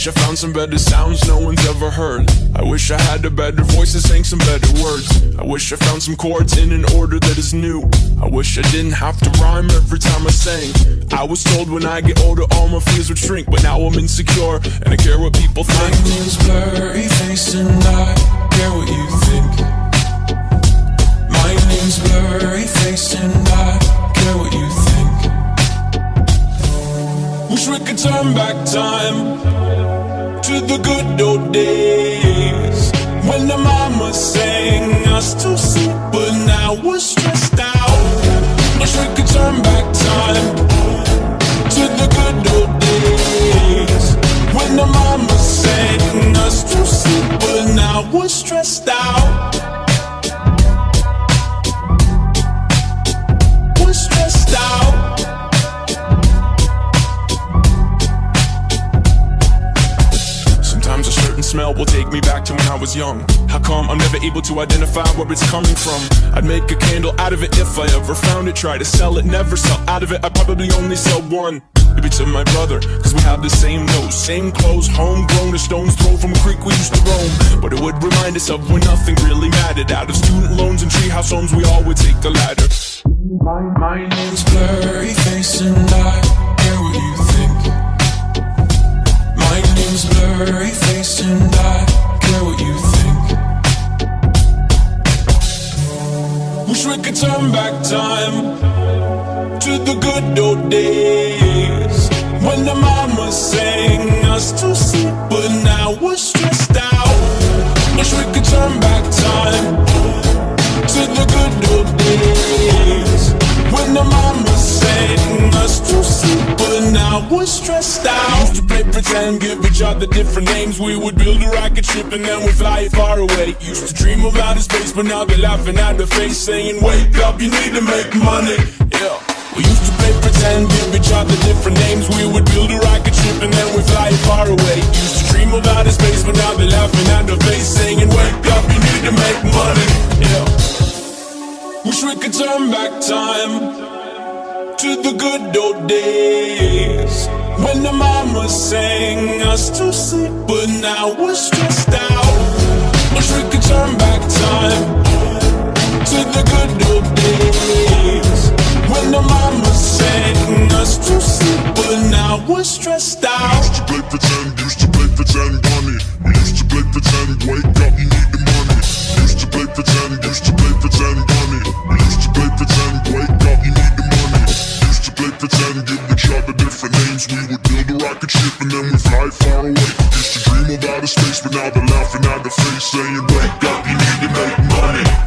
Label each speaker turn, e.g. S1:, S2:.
S1: wish I found some better sounds no one's ever heard. I wish I had a better voice and sang some better words. I wish I found some chords in an order that is new. I wish I didn't have to rhyme every time I sang. I was told when I get older all my fears would shrink, but now I'm insecure and I care what people think.
S2: My name's blurry face and I care what you think. My name's blurry face and I care what you think.
S1: Wish we could turn back time to the good old days when the mama sang us to sleep, but now we're stressed out. Wish we could turn back time to the good old days when the mama sang us to sleep, but now we're stressed out. We're stressed out. Sometimes a certain smell will take me back to when I was young. How come I'm never able to identify where it's coming from? I'd make a candle out of it if I ever found it. Try to sell it, never sell out of it. I'd probably only sell one. Maybe to my brother, cause we have the same nose, same clothes, homegrown, a stone's throw from a creek we used to roam. But it would remind us of when nothing really mattered. Out of student loans and treehouse homes, we all would take the ladder.
S2: My name's blurry face and I care what you think. My name's blurry face and I care what you think.
S1: Wish we could turn back time to the good old days when the mama sang us to sleep, but now we're stressed out. Wish we could turn back time to the good old days when the mama sang us to sleep, but now we're stressed out. Used to play pretend, give each other different names. We would build a rocket ship and then we'd fly it far away. Used to dream of outer space, but now they're laughing at the face, saying wake up, you need to make money. Yeah. We used to play pretend, give each other different names. We would build a rocket ship and then we'd fly it far away. Used to dream of outer space, but now they're laughing at the face, saying wake up, you need to make money. Yeah. Wish we could turn back time to the good old days when the mama sang us to sleep, but now we're stressed out. Wish we could turn back time to the good old days when the mama sang us to sleep, but now we're stressed out.
S3: Used to play pretend, bunny. We used to play pretend, wake up, you need the money. Used to play pretend, bunny. We used to play pretend, wake up, you need the money. Used to play pretend, give each other different names. We would build a rocket ship and then we fly far away. Used to dream of outer space, but now they're laughing at the face, saying wake up, you need to make money.